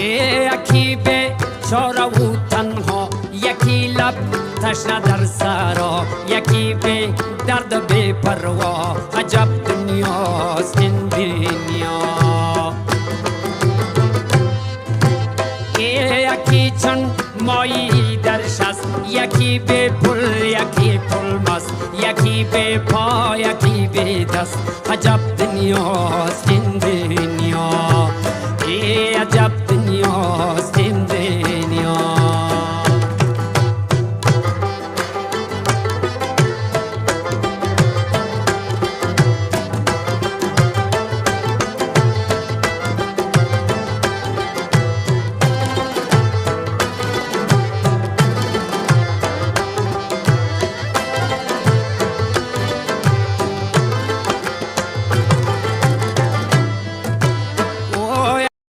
یکی به چاره و تنها، یکی لب تشنه در سرا، یکی به درد بی پروا. عجب دنیاست این دنیا. یکی چون مایی در شست، یکی به پل، یکی پل مست، یکی به پا، یکی به دست. عجب دنیاست این